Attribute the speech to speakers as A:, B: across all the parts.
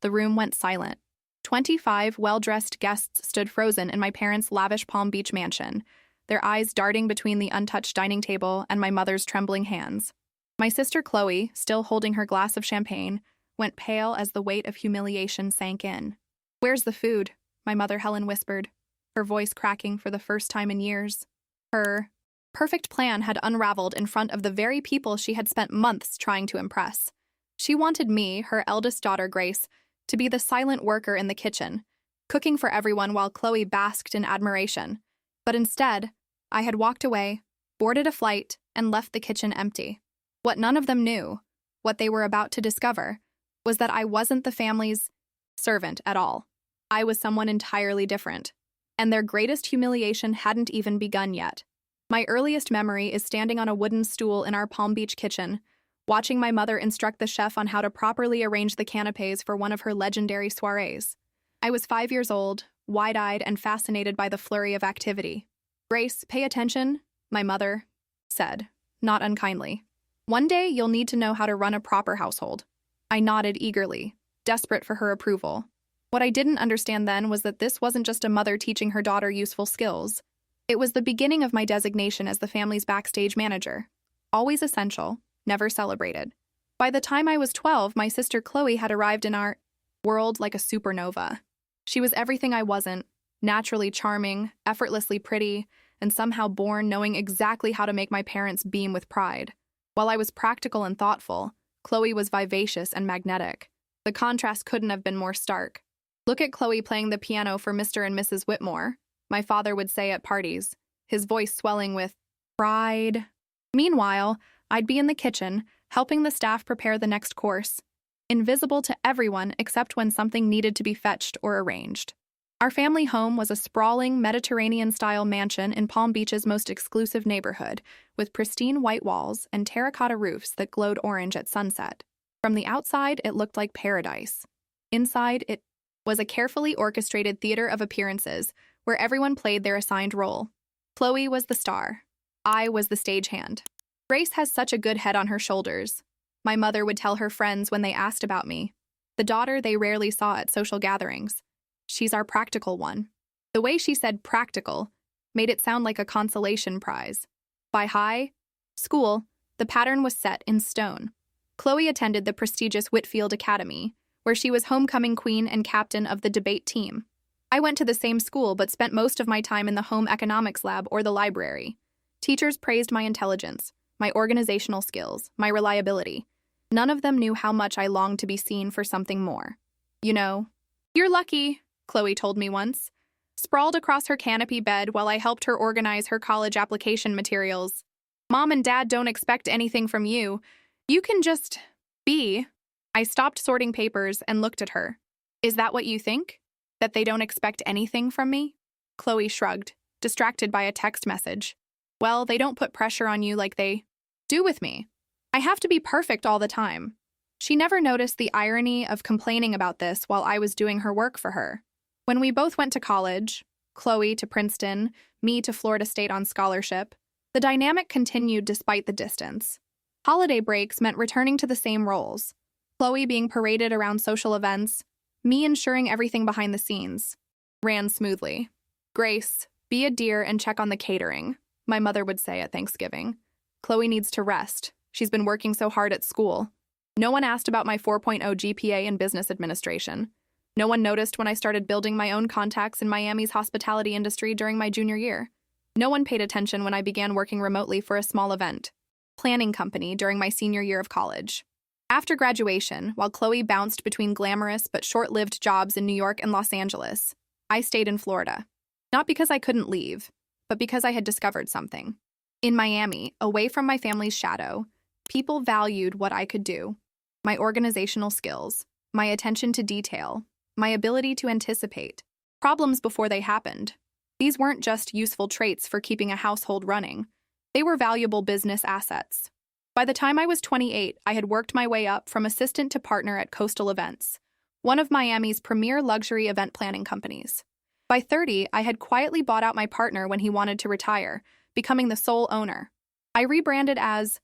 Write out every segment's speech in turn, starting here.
A: the room went silent. 25 well-dressed guests stood frozen in my parents' lavish Palm Beach mansion, their eyes darting between the untouched dining table and my mother's trembling hands. My sister Chloe, still holding her glass of champagne, went pale as the weight of humiliation sank in. "Where's the food?" my mother Helen whispered, her voice cracking for the first time in years. Her perfect plan had unraveled in front of the very people she had spent months trying to impress. She wanted me, her eldest daughter Grace, to be the silent worker in the kitchen, cooking for everyone while Chloe basked in admiration. But instead, I had walked away, boarded a flight, and left the kitchen empty. What none of them knew, what they were about to discover, was that I wasn't the family's servant at all. I was someone entirely different, and their greatest humiliation hadn't even begun yet. My earliest memory is standing on a wooden stool in our Palm Beach kitchen, watching my mother instruct the chef on how to properly arrange the canapes for one of her legendary soirees. I was 5 years old, wide-eyed and fascinated by the flurry of activity. "Grace, pay attention," my mother said, not unkindly. "One day you'll need to know how to run a proper household." I nodded eagerly, desperate for her approval. What I didn't understand then was that this wasn't just a mother teaching her daughter useful skills. It was the beginning of my designation as the family's backstage manager. Always essential, never celebrated. By the time I was 12, my sister Chloe had arrived in our world like a supernova. She was everything I wasn't, naturally charming, effortlessly pretty, and somehow born knowing exactly how to make my parents beam with pride. While I was practical and thoughtful, Chloe was vivacious and magnetic. The contrast couldn't have been more stark. "Look at Chloe playing the piano for Mr. and Mrs. Whitmore," my father would say at parties, his voice swelling with pride. Meanwhile, I'd be in the kitchen, helping the staff prepare the next course, invisible to everyone except when something needed to be fetched or arranged. Our family home was a sprawling Mediterranean-style mansion in Palm Beach's most exclusive neighborhood, with pristine white walls and terracotta roofs that glowed orange at sunset. From the outside, it looked like paradise. Inside, it was a carefully orchestrated theater of appearances where everyone played their assigned role. Chloe was the star. I was the stagehand. "Grace has such a good head on her shoulders," my mother would tell her friends when they asked about me, the daughter they rarely saw at social gatherings. "She's our practical one." The way she said practical made it sound like a consolation prize. By high school, the pattern was set in stone. Chloe attended the prestigious Whitfield Academy, where she was homecoming queen and captain of the debate team. I went to the same school but spent most of my time in the home economics lab or the library. Teachers praised my intelligence, my organizational skills, my reliability. None of them knew how much I longed to be seen for something more. "You know, you're lucky," Chloe told me once, sprawled across her canopy bed while I helped her organize her college application materials. "Mom and Dad don't expect anything from you. You can just be." I stopped sorting papers and looked at her. "Is that what you think? That they don't expect anything from me?" Chloe shrugged, distracted by a text message. "Well, they don't put pressure on you like they do with me. I have to be perfect all the time." She never noticed the irony of complaining about this while I was doing her work for her. When we both went to college, Chloe to Princeton, me to Florida State on scholarship, the dynamic continued despite the distance. Holiday breaks meant returning to the same roles. Chloe being paraded around social events, me ensuring everything behind the scenes ran smoothly. "Grace, be a dear and check on the catering," my mother would say at Thanksgiving. "Chloe needs to rest. She's been working so hard at school." No one asked about my 4.0 GPA in business administration. No one noticed when I started building my own contacts in Miami's hospitality industry during my junior year. No one paid attention when I began working remotely for a small event planning company during my senior year of college. After graduation, while Chloe bounced between glamorous but short-lived jobs in New York and Los Angeles, I stayed in Florida. Not because I couldn't leave, but because I had discovered something. In Miami, away from my family's shadow, people valued what I could do. My organizational skills, my attention to detail, my ability to anticipate problems before they happened. These weren't just useful traits for keeping a household running. They were valuable business assets. By the time I was 28, I had worked my way up from assistant to partner at Coastal Events, one of Miami's premier luxury event planning companies. By 30, I had quietly bought out my partner when he wanted to retire, becoming the sole owner. I rebranded as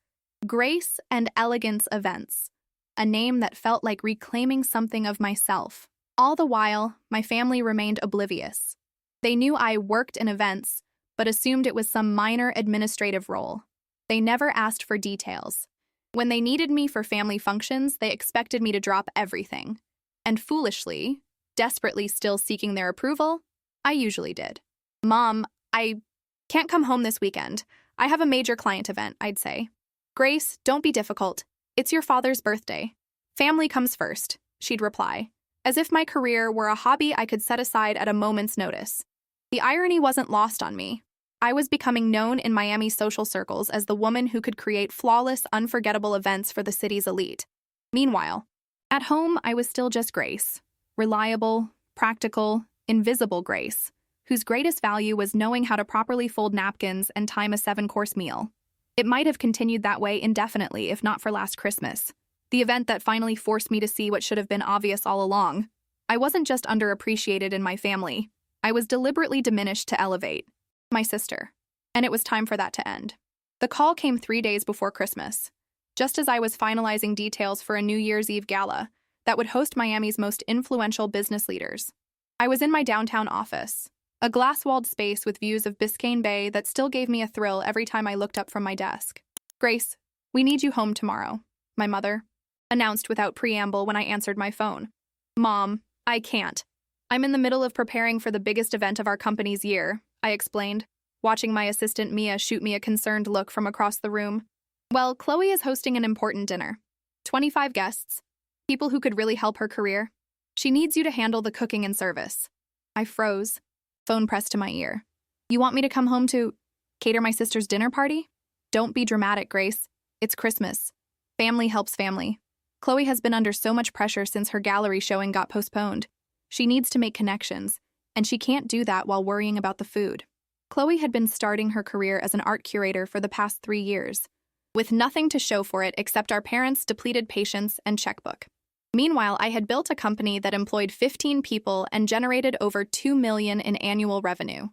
A: Grace and Elegance Events, a name that felt like reclaiming something of myself. All the while, my family remained oblivious. They knew I worked in events, but assumed it was some minor administrative role. They never asked for details. When they needed me for family functions, they expected me to drop everything. And foolishly, desperately still seeking their approval, I usually did. Mom, I can't come home this weekend. I have a major client event, I'd say. Grace, don't be difficult. It's your father's birthday. Family comes first, she'd reply, as if my career were a hobby I could set aside at a moment's notice. The irony wasn't lost on me. I was becoming known in Miami social circles as the woman who could create flawless, unforgettable events for the city's elite. Meanwhile, at home, I was still just Grace. Reliable, practical, invisible Grace, whose greatest value was knowing how to properly fold napkins and time a 7-course meal. It might have continued that way indefinitely if not for last Christmas, the event that finally forced me to see what should have been obvious all along. I wasn't just underappreciated in my family. I was deliberately diminished to elevate my sister. And it was time for that to end. The call came 3 days before Christmas, just as I was finalizing details for a New Year's Eve gala that would host Miami's most influential business leaders. I was in my downtown office, a glass-walled space with views of Biscayne Bay that still gave me a thrill every time I looked up from my desk. Grace, we need you home tomorrow, my mother announced without preamble when I answered my phone. Mom, I can't. I'm in the middle of preparing for the biggest event of our company's year, I explained, watching my assistant Mia shoot me a concerned look from across the room. Well, Chloe is hosting an important dinner. 25 guests, people who could really help her career. She needs you to handle the cooking and service. I froze, phone pressed to my ear. You want me to come home to cater my sister's dinner party? Don't be dramatic, Grace. It's Christmas. Family helps family. Chloe has been under so much pressure since her gallery showing got postponed. She needs to make connections, and she can't do that while worrying about the food. Chloe had been starting her career as an art curator for the past 3 years, with nothing to show for it except our parents' depleted patience and checkbook. Meanwhile, I had built a company that employed 15 people and generated over $2 million in annual revenue.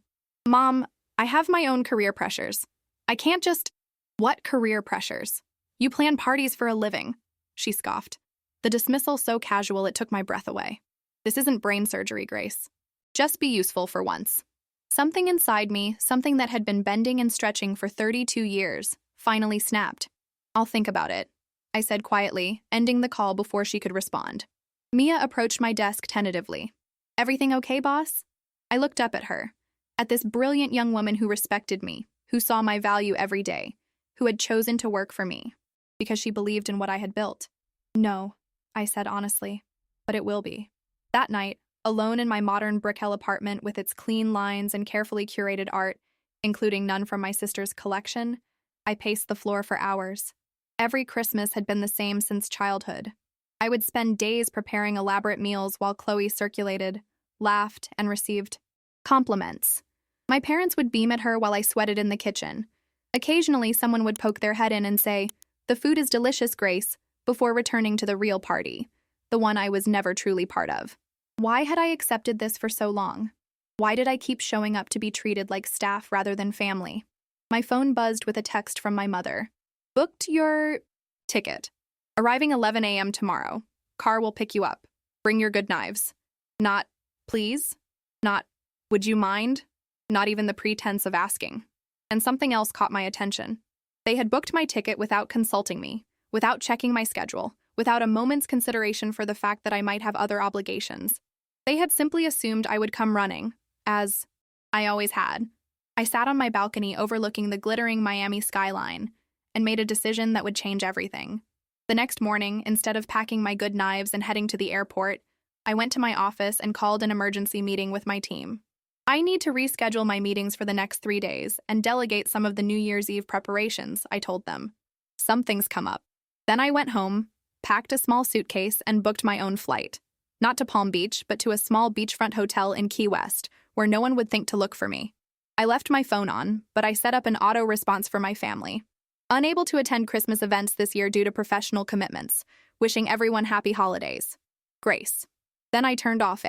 A: Mom, I have my own career pressures. I can't just— What career pressures? You plan parties for a living, she scoffed, the dismissal so casual it took my breath away. This isn't brain surgery, Grace. Just be useful for once. Something inside me, something that had been bending and stretching for 32 years, finally snapped. I'll think about it, I said quietly, ending the call before she could respond. Mia approached my desk tentatively. Everything okay, boss? I looked up at her, at this brilliant young woman who respected me, who saw my value every day, who had chosen to work for me, because she believed in what I had built. No, I said honestly, but it will be. That night, alone in my modern brick-hell apartment with its clean lines and carefully curated art, including none from my sister's collection, I paced the floor for hours. Every Christmas had been the same since childhood. I would spend days preparing elaborate meals while Chloe circulated, laughed, and received compliments. My parents would beam at her while I sweated in the kitchen. Occasionally, someone would poke their head in and say, "The food is delicious, Grace," before returning to the real party, the one I was never truly part of. Why had I accepted this for so long? Why did I keep showing up to be treated like staff rather than family? My phone buzzed with a text from my mother. Booked your ticket. Arriving 11 a.m. tomorrow. Car will pick you up. Bring your good knives. Not, please. Not, would you mind? Not even the pretense of asking. And something else caught my attention. They had booked my ticket without consulting me, without checking my schedule, without a moment's consideration for the fact that I might have other obligations. They had simply assumed I would come running, as I always had. I sat on my balcony overlooking the glittering Miami skyline and made a decision that would change everything. The next morning, instead of packing my good knives and heading to the airport, I went to my office and called an emergency meeting with my team. I need to reschedule my meetings for the next 3 days and delegate some of the New Year's Eve preparations, I told them. Something's come up. Then I went home, packed a small suitcase, and booked my own flight. Not to Palm Beach, but to a small beachfront hotel in Key West, where no one would think to look for me. I left my phone on, but I set up an auto response for my family. Unable to attend Christmas events this year due to professional commitments, wishing everyone happy holidays. Grace. Then I turned off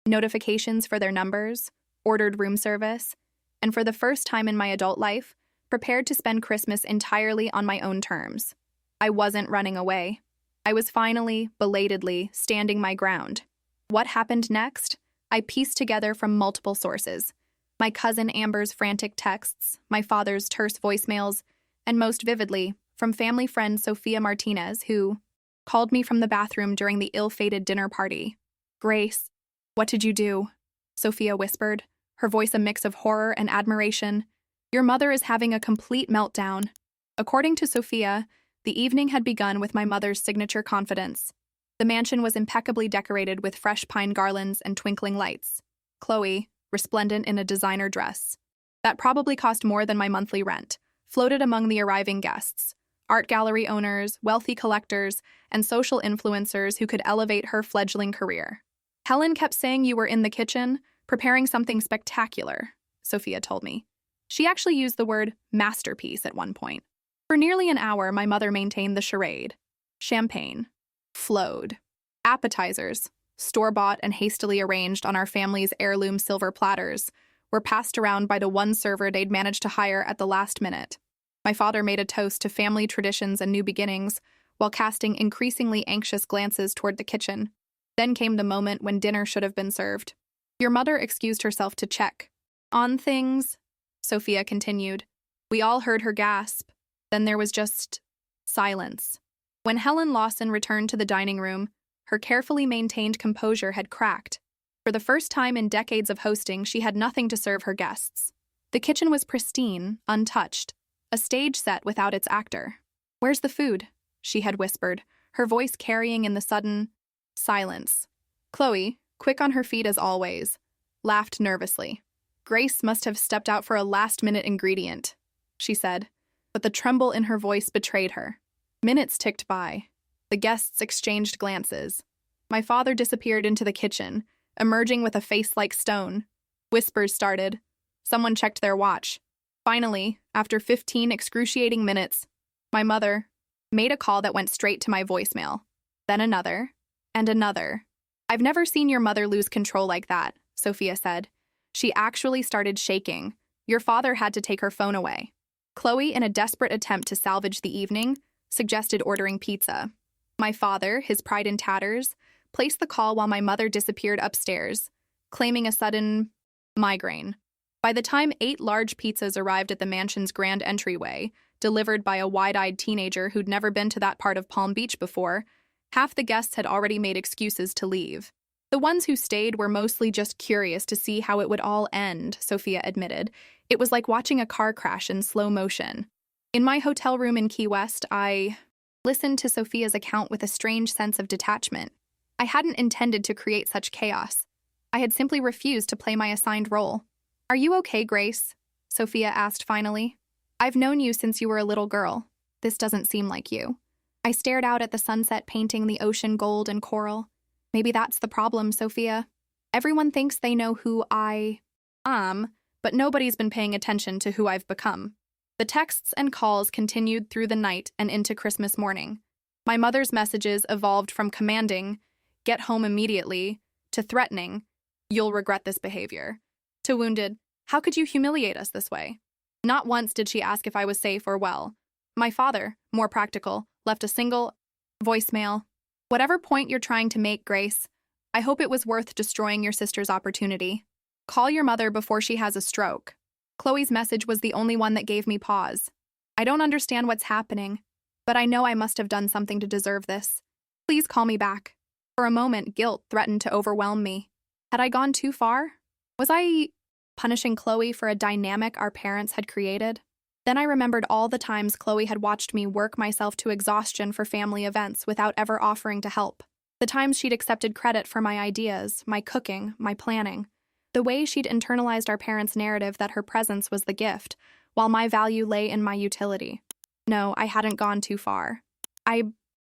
A: notifications for their numbers, ordered room service, and for the first time in my adult life, prepared to spend Christmas entirely on my own terms. I wasn't running away. I was finally, belatedly, standing my ground. What happened next? I pieced together from multiple sources. My cousin Amber's frantic texts, my father's terse voicemails, and most vividly, from family friend Sophia Martinez, who called me from the bathroom during the ill-fated dinner party. "Grace, what did you do?" Sophia whispered, her voice a mix of horror and admiration. "Your mother is having a complete meltdown." According to Sophia, the evening had begun with my mother's signature confidence. The mansion was impeccably decorated with fresh pine garlands and twinkling lights. Chloe, resplendent in a designer dress that probably cost more than my monthly rent, floated among the arriving guests, art gallery owners, wealthy collectors, and social influencers who could elevate her fledgling career. "Helen kept saying you were in the kitchen, preparing something spectacular," Sophia told me. She actually used the word masterpiece at one point. For nearly an hour, my mother maintained the charade. Champagne flowed. Appetizers, store-bought and hastily arranged on our family's heirloom silver platters, were passed around by the one server they'd managed to hire at the last minute. My father made a toast to family traditions and new beginnings, while casting increasingly anxious glances toward the kitchen. Then came the moment when dinner should have been served. Your mother excused herself to check on things, Sophia continued. We all heard her gasp. Then there was just silence. When Helen Lawson returned to the dining room, her carefully maintained composure had cracked. For the first time in decades of hosting, she had nothing to serve her guests. The kitchen was pristine, untouched, a stage set without its actor. "Where's the food?" she had whispered, her voice carrying in the sudden silence. Chloe, quick on her feet as always, laughed nervously. "Grace must have stepped out for a last-minute ingredient," she said, but the tremble in her voice betrayed her. Minutes ticked by. The guests exchanged glances. My father disappeared into the kitchen, emerging with a face like stone. Whispers started. Someone checked their watch. Finally, after 15 excruciating minutes, my mother made a call that went straight to my voicemail. Then another, and another. "I've never seen your mother lose control like that," Sophia said. "She actually started shaking. Your father had to take her phone away." Chloe, in a desperate attempt to salvage the evening, suggested ordering pizza. My father, his pride in tatters, placed the call while my mother disappeared upstairs, claiming a sudden migraine. By the time 8 large pizzas arrived at the mansion's grand entryway, delivered by a wide-eyed teenager who'd never been to that part of Palm Beach before, half the guests had already made excuses to leave. The ones who stayed were mostly just curious to see how it would all end, Sophia admitted. It was like watching a car crash in slow motion. In my hotel room in Key West, I listened to Sophia's account with a strange sense of detachment. I hadn't intended to create such chaos. I had simply refused to play my assigned role. "Are you okay, Grace?" Sophia asked finally. "I've known you since you were a little girl. This doesn't seem like you." I stared out at the sunset painting the ocean gold and coral. "Maybe that's the problem, Sophia. Everyone thinks they know who I am, but nobody's been paying attention to who I've become." The texts and calls continued through the night and into Christmas morning. My mother's messages evolved from commanding, "Get home immediately," to threatening, "You'll regret this behavior," to wounded, "How could you humiliate us this way?" Not once did she ask if I was safe or well. My father, more practical, left a single voicemail. "Whatever point you're trying to make, Grace, I hope it was worth destroying your sister's opportunity. Call your mother before she has a stroke." Chloe's message was the only one that gave me pause. "I don't understand what's happening, but I know I must have done something to deserve this. Please call me back." For a moment, guilt threatened to overwhelm me. Had I gone too far? Was I punishing Chloe for a dynamic our parents had created? Then I remembered all the times Chloe had watched me work myself to exhaustion for family events without ever offering to help. The times she'd accepted credit for my ideas, my cooking, my planning. The way she'd internalized our parents' narrative that her presence was the gift, while my value lay in my utility. No, I hadn't gone too far. I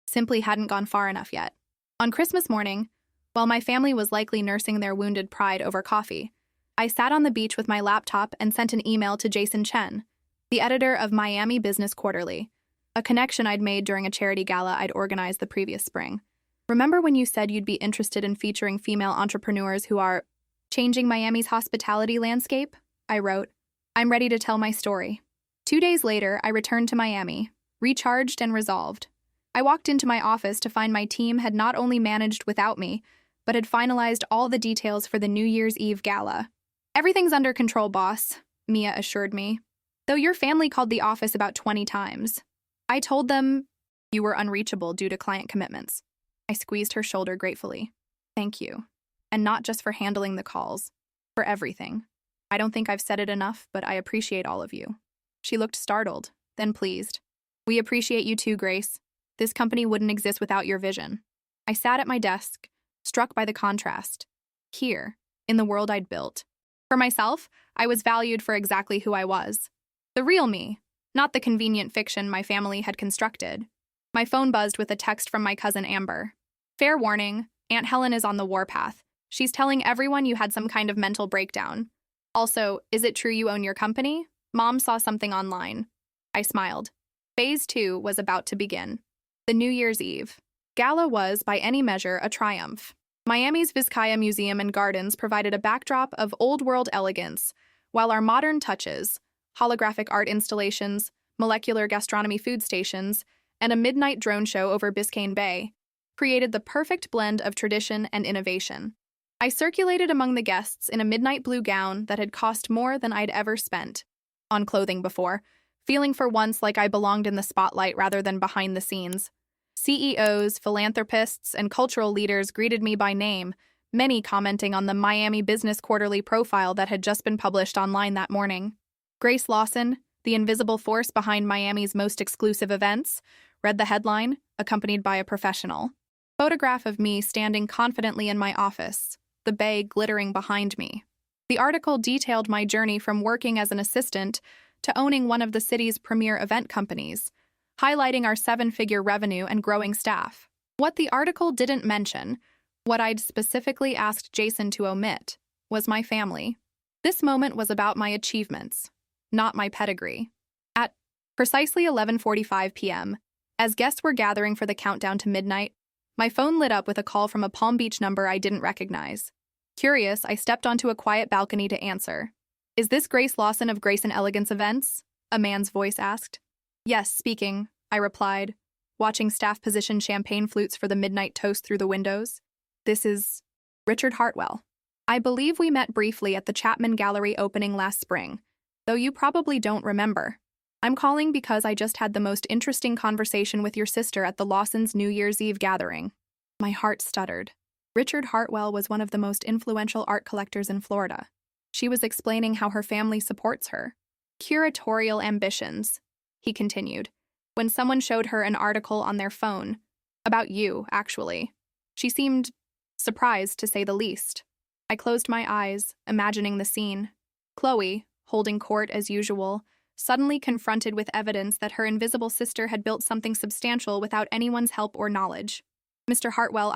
A: simply hadn't gone far enough yet. On Christmas morning, while my family was likely nursing their wounded pride over coffee, I sat on the beach with my laptop and sent an email to Jason Chen, the editor of Miami Business Quarterly, a connection I'd made during a charity gala I'd organized the previous spring. "Remember when you said you'd be interested in featuring female entrepreneurs who are changing Miami's hospitality landscape?" I wrote. "I'm ready to tell my story." 2 days later, I returned to Miami, recharged and resolved. I walked into my office to find my team had not only managed without me, but had finalized all the details for the New Year's Eve gala. "Everything's under control, boss," Mia assured me. "Though your family called the office about 20 times. I told them you were unreachable due to client commitments." I squeezed her shoulder gratefully. "Thank you. And not just for handling the calls, for everything. I don't think I've said it enough, but I appreciate all of you." She looked startled, then pleased. "We appreciate you too, Grace. This company wouldn't exist without your vision." I sat at my desk, struck by the contrast. Here, in the world I'd built. For myself, I was valued for exactly who I was. The real me, not the convenient fiction my family had constructed. My phone buzzed with a text from my cousin Amber. "Fair warning, Aunt Helen is on the warpath. She's telling everyone you had some kind of mental breakdown. Also, is it true you own your company? Mom saw something online." I smiled. Phase 2 was about to begin. The New Year's Eve gala was, by any measure, a triumph. Miami's Vizcaya Museum and Gardens provided a backdrop of old-world elegance, while our modern touches, holographic art installations, molecular gastronomy food stations, and a midnight drone show over Biscayne Bay, created the perfect blend of tradition and innovation. I circulated among the guests in a midnight blue gown that had cost more than I'd ever spent on clothing before, feeling for once like I belonged in the spotlight rather than behind the scenes. CEOs, philanthropists, and cultural leaders greeted me by name, many commenting on the Miami Business Quarterly profile that had just been published online that morning. "Grace Lawson, the invisible force behind Miami's most exclusive events," read the headline, accompanied by a professional photograph of me standing confidently in my office, the bay glittering behind me. The article detailed my journey from working as an assistant to owning one of the city's premier event companies, highlighting our 7-figure revenue and growing staff. What the article didn't mention, what I'd specifically asked Jason to omit, was my family. This moment was about my achievements, not my pedigree. At precisely 11:45 p.m., as guests were gathering for the countdown to midnight, my phone lit up with a call from a Palm Beach number I didn't recognize. Curious, I stepped onto a quiet balcony to answer. "Is this Grace Lawson of Grace and Elegance Events?" a man's voice asked. "Yes, speaking," I replied, watching staff position champagne flutes for the midnight toast through the windows. "This is Richard Hartwell. I believe we met briefly at the Chapman Gallery opening last spring, though you probably don't remember. I'm calling because I just had the most interesting conversation with your sister at the Lawsons' New Year's Eve gathering." My heart stuttered. Richard Hartwell was one of the most influential art collectors in Florida. She was explaining how her family supports her curatorial ambitions, he continued, when someone showed her an article on their phone. "About you, actually." She seemed surprised, to say the least. I closed my eyes, imagining the scene. Chloe, holding court as usual, suddenly confronted with evidence that her invisible sister had built something substantial without anyone's help or knowledge. "Mr. Hartwell,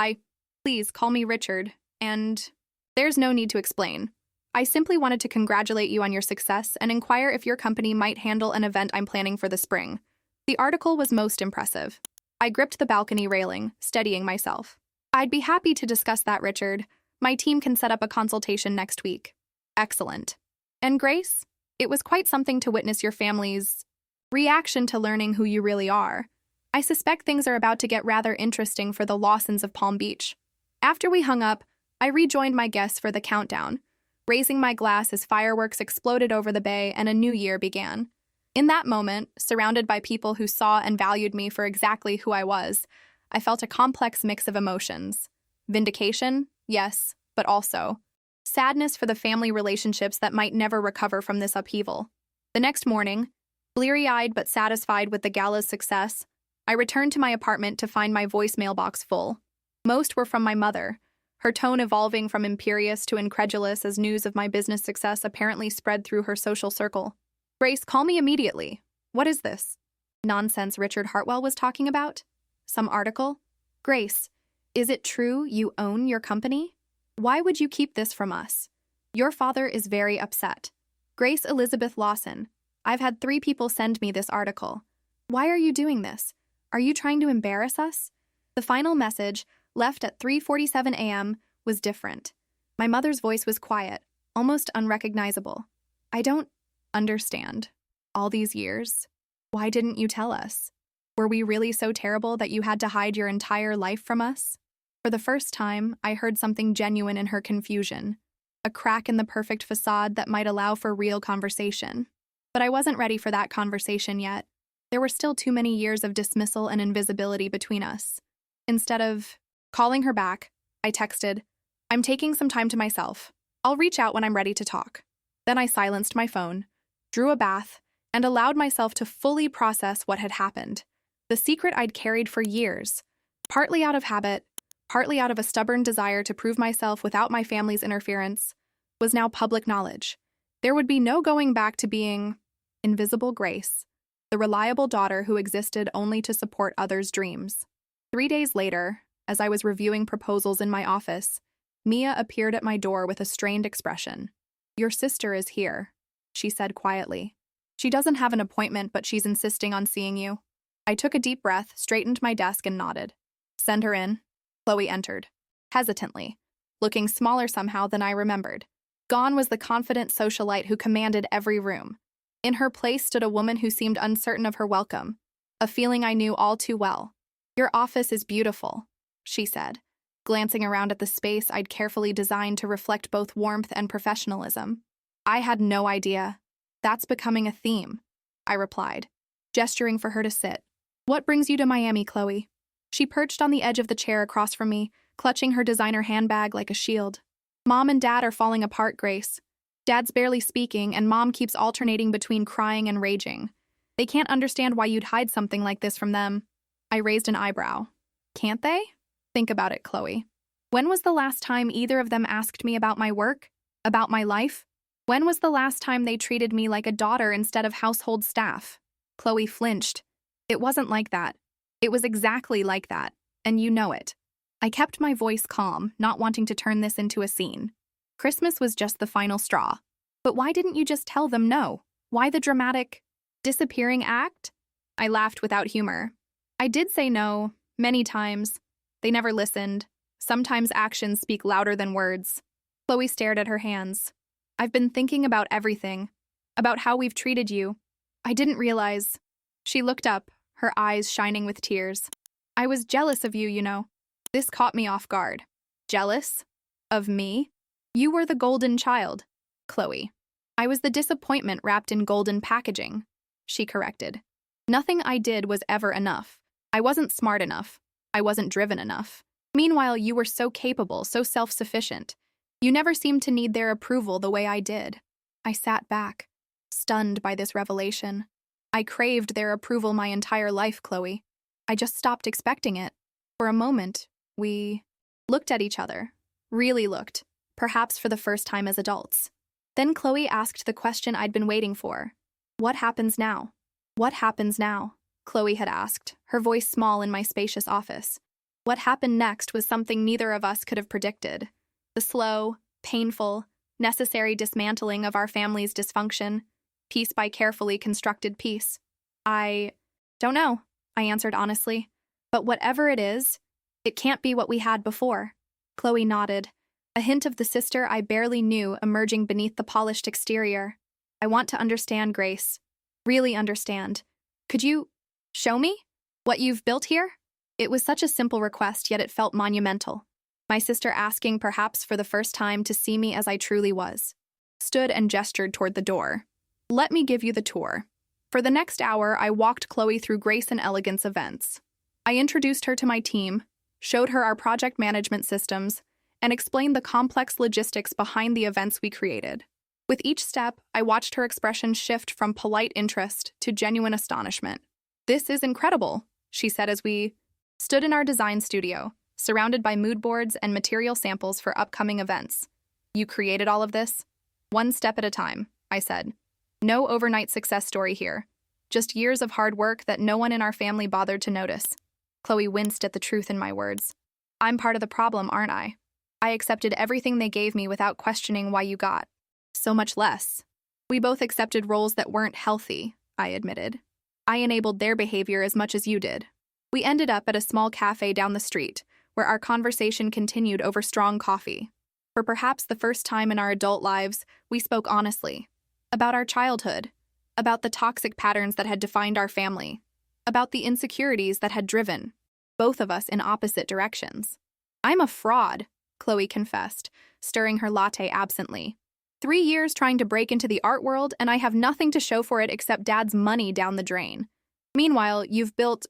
A: please call me Richard, and there's no need to explain. I simply wanted to congratulate you on your success and inquire if your company might handle an event I'm planning for the spring." The article was most impressive. I gripped the balcony railing, steadying myself. "I'd be happy to discuss that, Richard. My team can set up a consultation next week." "Excellent. And Grace, it was quite something to witness your family's reaction to learning who you really are. I suspect things are about to get rather interesting for the Lawsons of Palm Beach." After we hung up, I rejoined my guests for the countdown, raising my glass as fireworks exploded over the bay and a new year began. In that moment, surrounded by people who saw and valued me for exactly who I was, I felt a complex mix of emotions. Vindication, yes, but also sadness for the family relationships that might never recover from this upheaval. The next morning, bleary-eyed but satisfied with the gala's success, I returned to my apartment to find my voicemail box full. Most were from my mother, her tone evolving from imperious to incredulous as news of my business success apparently spread through her social circle. "Grace, call me immediately. What is this nonsense Richard Hartwell was talking about? Some article? Grace, is it true you own your company? Why would you keep this from us? Your father is very upset. Grace Elizabeth Lawson, I've had 3 people send me this article. Why are you doing this? Are you trying to embarrass us?" The final message, left at 3:47 a.m., was different. My mother's voice was quiet, almost unrecognizable. "I don't understand. All these years, why didn't you tell us?" Were we really so terrible that you had to hide your entire life from us? For the first time, I heard something genuine in her confusion, a crack in the perfect facade that might allow for real conversation. But I wasn't ready for that conversation yet. There were still too many years of dismissal and invisibility between us. Instead of calling her back, I texted, "I'm taking some time to myself. I'll reach out when I'm ready to talk." Then I silenced my phone, drew a bath, and allowed myself to fully process what had happened. The secret I'd carried for years, partly out of habit, partly out of a stubborn desire to prove myself without my family's interference, was now public knowledge. There would be no going back to being invisible Grace, the reliable daughter who existed only to support others' dreams. 3 days later, as I was reviewing proposals in my office, Mia appeared at my door with a strained expression. "Your sister is here," she said quietly. "She doesn't have an appointment, but she's insisting on seeing you." I took a deep breath, straightened my desk, and nodded. "Send her in." Chloe entered, hesitantly, looking smaller somehow than I remembered. Gone was the confident socialite who commanded every room. In her place stood a woman who seemed uncertain of her welcome, a feeling I knew all too well. "Your office is beautiful," she said, glancing around at the space I'd carefully designed to reflect both warmth and professionalism. "I had no idea. That's becoming a theme," I replied, gesturing for her to sit. "What brings you to Miami, Chloe?" She perched on the edge of the chair across from me, clutching her designer handbag like a shield. "Mom and Dad are falling apart, Grace. Dad's barely speaking, and Mom keeps alternating between crying and raging. They can't understand why you'd hide something like this from them." I raised an eyebrow. "Can't they?" "Think about it, Chloe. When was the last time either of them asked me about my work? About my life? When was the last time they treated me like a daughter instead of household staff?" Chloe flinched. "It wasn't like that. It was exactly like that, and you know it." I kept my voice calm, not wanting to turn this into a scene. Christmas was just the final straw. "But why didn't you just tell them no? Why the dramatic, disappearing act?" I laughed without humor. "I did say no, many times. They never listened. Sometimes actions speak louder than words." Chloe stared at her hands. "I've been thinking about everything, about how we've treated you. I didn't realize." She looked up, her eyes shining with tears. "I was jealous of you, you know." This caught me off guard. "Jealous? Of me? You were the golden child, Chloe." "I was the disappointment wrapped in golden packaging," she corrected. "Nothing I did was ever enough. I wasn't smart enough. I wasn't driven enough. Meanwhile, you were so capable, so self-sufficient. You never seemed to need their approval the way I did." I sat back, stunned by this revelation. I craved their approval my entire life, Chloe. I just stopped expecting it. For a moment, we looked at each other. Really looked, perhaps for the first time as adults. Then Chloe asked the question I'd been waiting for. "What happens now?" "What happens now?" Chloe had asked, her voice small in my spacious office. What happened next was something neither of us could have predicted. The slow, painful, necessary dismantling of our family's dysfunction, piece by carefully constructed piece. "I don't know," I answered honestly. "But whatever it is, it can't be what we had before." Chloe nodded, a hint of the sister I barely knew emerging beneath the polished exterior. "I want to understand, Grace. Really understand. Could you show me what you've built here?" It was such a simple request, yet it felt monumental. My sister asking, perhaps for the first time, to see me as I truly was. Stood and gestured toward the door. "Let me give you the tour." For the next hour, I walked Chloe through Grace and Elegance events. I introduced her to my team, showed her our project management systems, and explained the complex logistics behind the events we created. With each step, I watched her expression shift from polite interest to genuine astonishment. "This is incredible," she said as we stood in our design studio, surrounded by mood boards and material samples for upcoming events. "You created all of this?" "One step at a time," I said. "No overnight success story here. Just years of hard work that no one in our family bothered to notice." Chloe winced at the truth in my words. "I'm part of the problem, aren't I? I accepted everything they gave me without questioning why you got so much less." "We both accepted roles that weren't healthy," I admitted. "I enabled their behavior as much as you did." We ended up at a small cafe down the street, where our conversation continued over strong coffee. For perhaps the first time in our adult lives, we spoke honestly. About our childhood. About the toxic patterns that had defined our family. about the insecurities that had driven both of us in opposite directions. "I'm a fraud," Chloe confessed, stirring her latte absently. 3 years trying to break into the art world, and I have nothing to show for it except Dad's money down the drain. Meanwhile, you've built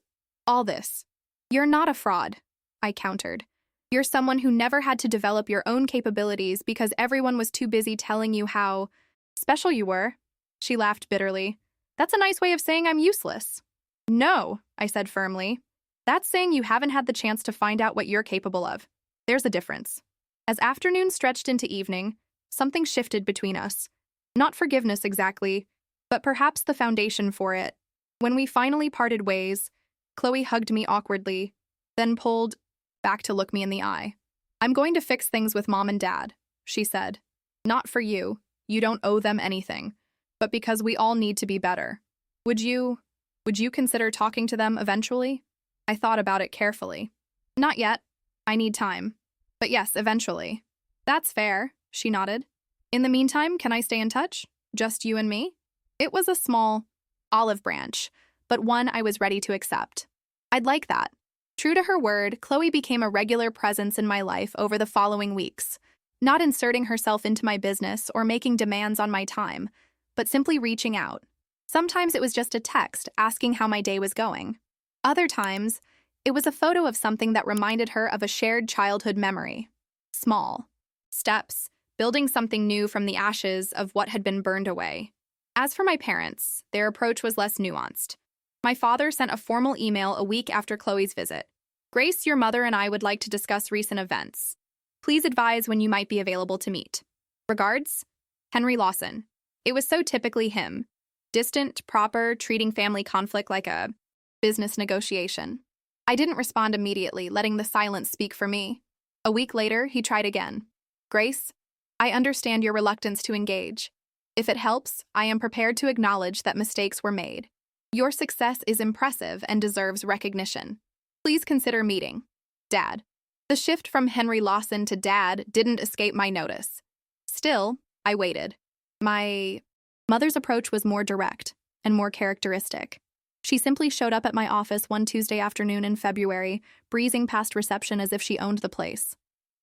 A: all this. "You're not a fraud," I countered. "You're someone who never had to develop your own capabilities because everyone was too busy telling you how special you were." She laughed bitterly. "That's a nice way of saying I'm useless." "No," I said firmly. "That's saying you haven't had the chance to find out what you're capable of. There's a difference." As afternoon stretched into evening, something shifted between us. Not forgiveness exactly, but perhaps the foundation for it. When we finally parted ways, Chloe hugged me awkwardly, then pulled back to look me in the eye. "I'm going to fix things with Mom and Dad," she said. "Not for you. You don't owe them anything. But because we all need to be better. Would you consider talking to them eventually?" I thought about it carefully. "Not yet. I need time. But yes, eventually." "That's fair," she nodded. "In the meantime, can I stay in touch? Just you and me?" It was a small olive branch, but one I was ready to accept. I'd like that. True to her word, Chloe became a regular presence in my life over the following weeks, not inserting herself into my business or making demands on my time, but simply reaching out. Sometimes it was just a text asking how my day was going. Other times, it was a photo of something that reminded her of a shared childhood memory. Small steps, building something new from the ashes of what had been burned away. As for my parents, their approach was less nuanced. My father sent a formal email a week after Chloe's visit. "Grace, your mother and I would like to discuss recent events. Please advise when you might be available to meet. Regards, Henry Lawson." It was so typically him. Distant, proper, treating family conflict like a business negotiation. I didn't respond immediately, letting the silence speak for me. A week later, he tried again. "Grace, I understand your reluctance to engage. If it helps, I am prepared to acknowledge that mistakes were made. Your success is impressive and deserves recognition. Please consider meeting. Dad." The shift from Henry Lawson to Dad didn't escape my notice. Still, I waited. My mother's approach was more direct and more characteristic. She simply showed up at my office one Tuesday afternoon in February, breezing past reception as if she owned the place.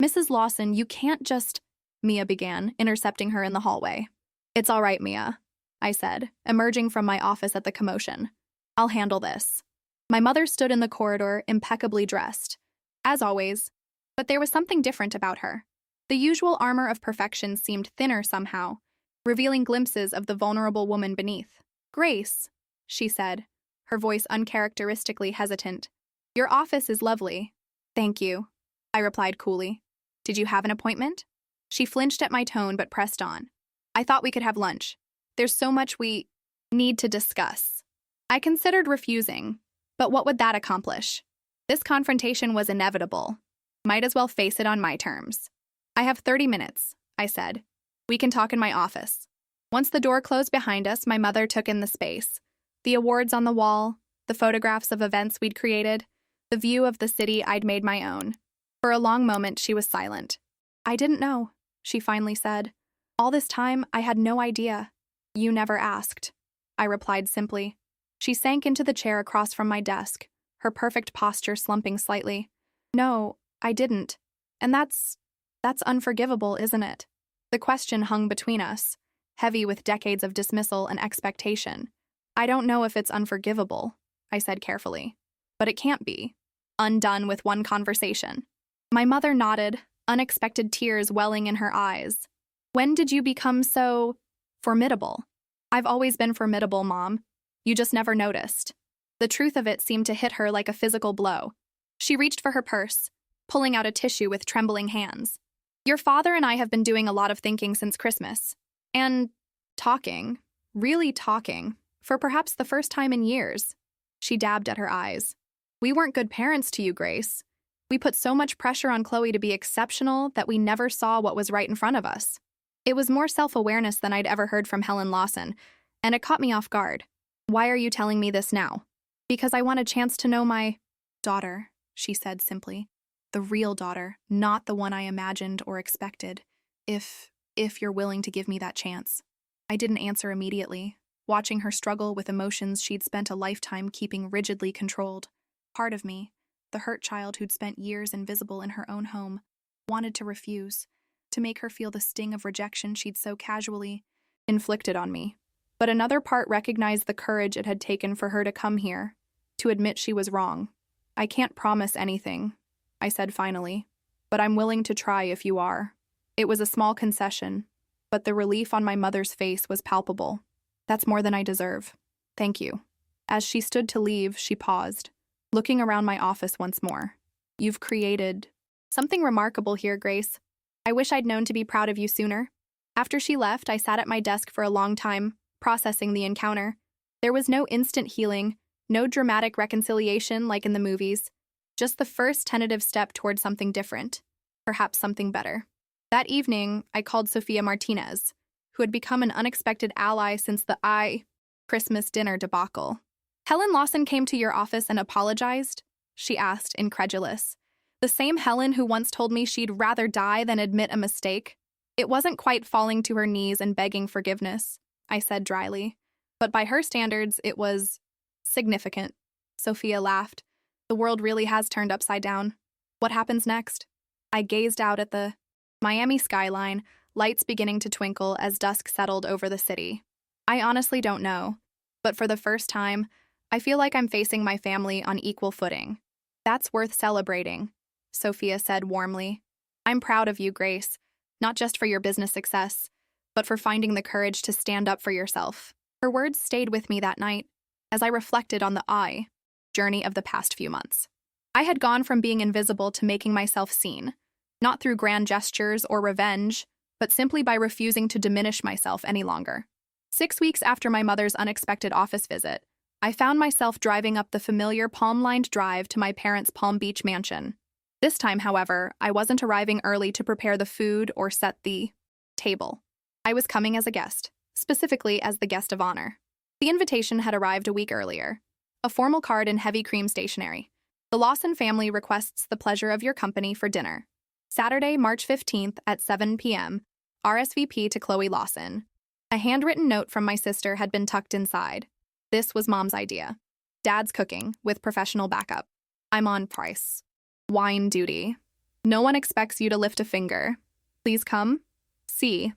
A: "Mrs. Lawson, you can't just—" Mia began, intercepting her in the hallway. "It's all right, Mia," I said, emerging from my office at the commotion. "I'll handle this." My mother stood in the corridor, impeccably dressed. As always, but there was something different about her. The usual armor of perfection seemed thinner somehow, revealing glimpses of the vulnerable woman beneath. "Grace," she said, her voice uncharacteristically hesitant. "Your office is lovely." "Thank you," I replied coolly. "Did you have an appointment?" She flinched at my tone but pressed on. "I thought we could have lunch. There's so much we need to discuss." I considered refusing, but what would that accomplish? This confrontation was inevitable. Might as well face it on my terms. "I have 30 minutes, I said. "We can talk in my office." Once the door closed behind us, my mother took in the space. The awards on the wall, the photographs of events we'd created, the view of the city I'd made my own. For a long moment, she was silent. "I didn't know," she finally said. "All this time, I had no idea." "You never asked," I replied simply. She sank into the chair across from my desk, her perfect posture slumping slightly. "No, I didn't. And that's unforgivable, isn't it?" The question hung between us, heavy with decades of dismissal and expectation. "I don't know if it's unforgivable," I said carefully. "But it can't be. Undone with one conversation." My mother nodded, unexpected tears welling in her eyes. "When did you become so formidable?" "I've always been formidable, Mom. You just never noticed." The truth of it seemed to hit her like a physical blow. She reached for her purse, pulling out a tissue with trembling hands. "Your father and I have been doing a lot of thinking since Christmas. And talking, really talking, for perhaps the first time in years." She dabbed at her eyes. "We weren't good parents to you, Grace. We put so much pressure on Chloe to be exceptional that we never saw what was right in front of us." It was more self-awareness than I'd ever heard from Helen Lawson, and it caught me off guard. "Why are you telling me this now?" "Because I want a chance to know my daughter," she said simply. "The real daughter, not the one I imagined or expected. If you're willing to give me that chance." I didn't answer immediately. watching her struggle with emotions she'd spent a lifetime keeping rigidly controlled. Part of me, the hurt child who'd spent years invisible in her own home, wanted to refuse, to make her feel the sting of rejection she'd so casually inflicted on me. But another part recognized the courage it had taken for her to come here, to admit she was wrong. "I can't promise anything," I said finally, "but I'm willing to try if you are." It was a small concession, but the relief on my mother's face was palpable. "That's more than I deserve. Thank you." As she stood to leave, she paused, looking around my office once more. "You've created something remarkable here, Grace. I wish I'd known to be proud of you sooner." After she left, I sat at my desk for a long time, processing the encounter. There was no instant healing, no dramatic reconciliation like in the movies, just the first tentative step toward something different, perhaps something better. That evening, I called Sophia Martinez, who had become an unexpected ally since the Christmas dinner debacle. "Helen Lawson came to your office and apologized?" she asked, incredulous. The same Helen who once told me she'd rather die than admit a mistake. It wasn't quite falling to her knees and begging forgiveness, I said dryly. But by her standards, it was significant. Sophia laughed. "The world really has turned upside down. What happens next?" I gazed out at the Miami skyline, lights beginning to twinkle as dusk settled over the city. "I honestly don't know, but for the first time, I feel like I'm facing my family on equal footing." "That's worth celebrating," Sophia said warmly. "I'm proud of you, Grace, not just for your business success, but for finding the courage to stand up for yourself." Her words stayed with me that night as I reflected on the journey of the past few months. I had gone from being invisible to making myself seen, not through grand gestures or revenge, but simply by refusing to diminish myself any longer. 6 weeks after my mother's unexpected office visit, I found myself driving up the familiar palm-lined drive to my parents' Palm Beach mansion. This time, however, I wasn't arriving early to prepare the food or set the table. I was coming as a guest, specifically as the guest of honor. The invitation had arrived a week earlier, a formal card in heavy cream stationery. "The Lawson family requests the pleasure of your company for dinner. Saturday, March 15th at 7 p.m., RSVP to Chloe Lawson." A handwritten note from my sister had been tucked inside. This was Mom's idea. Dad's cooking, with professional backup. "I'm on price. Wine duty. No one expects you to lift a finger. Please come." See,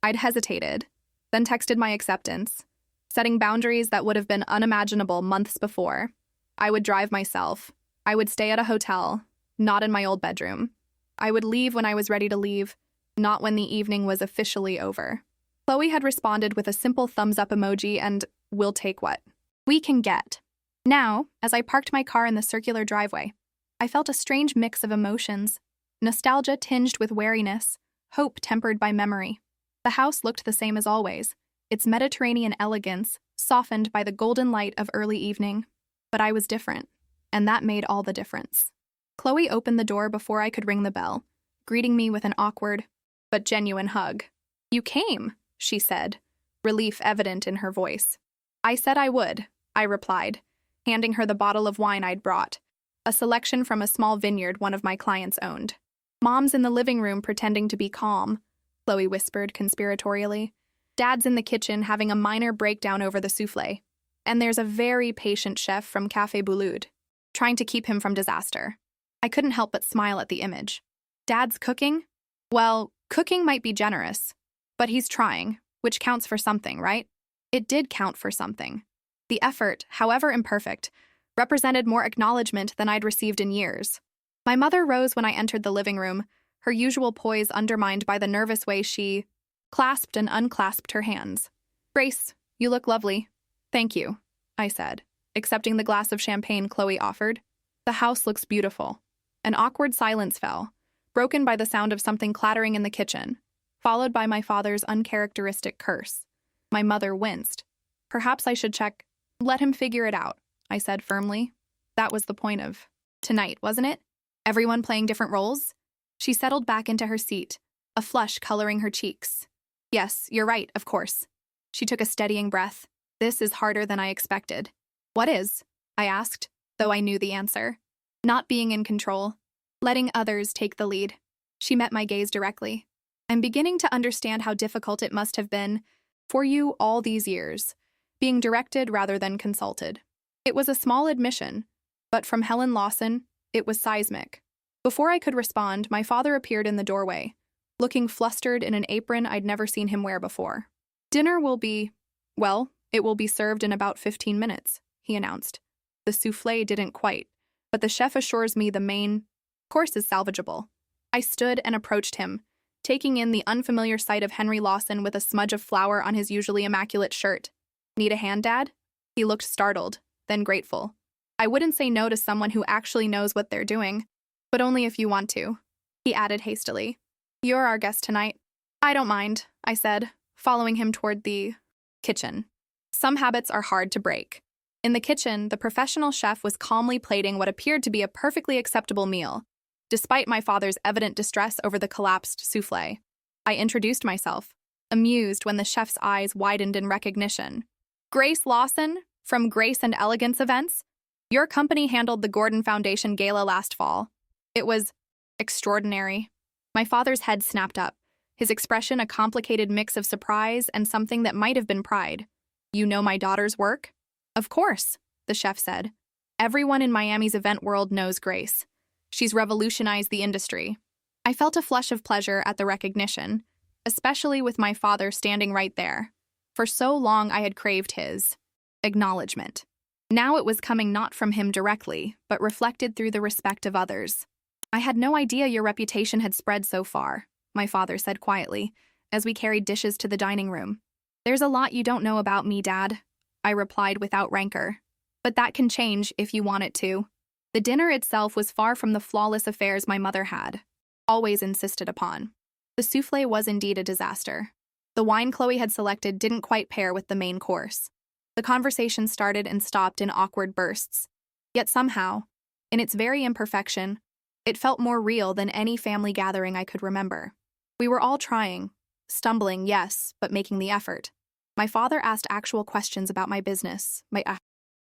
A: I'd hesitated, then texted my acceptance, setting boundaries that would have been unimaginable months before. I would drive myself. I would stay at a hotel, not in my old bedroom. I would leave when I was ready to leave, not when the evening was officially over. Chloe had responded with a simple thumbs-up emoji and "we'll take what we can get." Now, as I parked my car in the circular driveway, I felt a strange mix of emotions, nostalgia tinged with wariness, hope tempered by memory. The house looked the same as always, its Mediterranean elegance softened by the golden light of early evening. But I was different, and that made all the difference. Chloe opened the door before I could ring the bell, greeting me with an awkward but genuine hug. "You came," she said, relief evident in her voice. "I said I would," I replied, handing her the bottle of wine I'd brought, a selection from a small vineyard one of my clients owned. "Mom's in the living room pretending to be calm," Chloe whispered conspiratorially. "Dad's in the kitchen having a minor breakdown over the soufflé. And there's a very patient chef from Café Bouloud, trying to keep him from disaster." I couldn't help but smile at the image. Dad's cooking? Well, cooking might be generous, but he's trying, which counts for something, right? It did count for something. The effort, however imperfect, represented more acknowledgement than I'd received in years. My mother rose when I entered the living room, her usual poise undermined by the nervous way she clasped and unclasped her hands. "Grace, you look lovely." "Thank you," I said, accepting the glass of champagne Chloe offered. "The house looks beautiful." An awkward silence fell, broken by the sound of something clattering in the kitchen, followed by my father's uncharacteristic curse. My mother winced. "Perhaps I should check." "Let him figure it out," I said firmly. That was the point of tonight, wasn't it? Everyone playing different roles? She settled back into her seat, a flush coloring her cheeks. "Yes, you're right, of course." She took a steadying breath. "This is harder than I expected." "What is?" I asked, though I knew the answer. "Not being in control. Letting others take the lead." She met my gaze directly. "I'm beginning to understand how difficult it must have been for you all these years. being directed rather than consulted. It was a small admission, but from Helen Lawson, it was seismic. Before I could respond, my father appeared in the doorway, looking flustered in an apron I'd never seen him wear before. "Dinner will be, well, it will be served in about 15 minutes, he announced. The soufflé didn't quite, but the chef assures me the main course is salvageable. I stood and approached him, taking in the unfamiliar sight of Henry Lawson with a smudge of flour on his usually immaculate shirt. "Need a hand, Dad?" He looked startled, then grateful. "I wouldn't say no to someone who actually knows what they're doing, but only if you want to," he added hastily. "You're our guest tonight." "I don't mind," I said, following him toward the kitchen. Some habits are hard to break. In the kitchen, the professional chef was calmly plating what appeared to be a perfectly acceptable meal, despite my father's evident distress over the collapsed soufflé. I introduced myself, amused when the chef's eyes widened in recognition. "Grace Lawson, from Grace and Elegance Events. Your company handled the Gordon Foundation Gala last fall. It was extraordinary." My father's head snapped up, his expression a complicated mix of surprise and something that might have been pride. "You know my daughter's work?" "Of course," the chef said. "Everyone in Miami's event world knows Grace. She's revolutionized the industry." I felt a flush of pleasure at the recognition, especially with my father standing right there. For so long I had craved his acknowledgement. Now it was coming not from him directly, but reflected through the respect of others. "I had no idea your reputation had spread so far," my father said quietly, as we carried dishes to the dining room. "There's a lot you don't know about me, Dad," I replied without rancor. "But that can change if you want it to." The dinner itself was far from the flawless affairs my mother had always insisted upon. The soufflé was indeed a disaster. The wine Chloe had selected didn't quite pair with the main course. The conversation started and stopped in awkward bursts. Yet somehow, in its very imperfection, it felt more real than any family gathering I could remember. We were all trying, stumbling, yes, but making the effort. My father asked actual questions about my business. My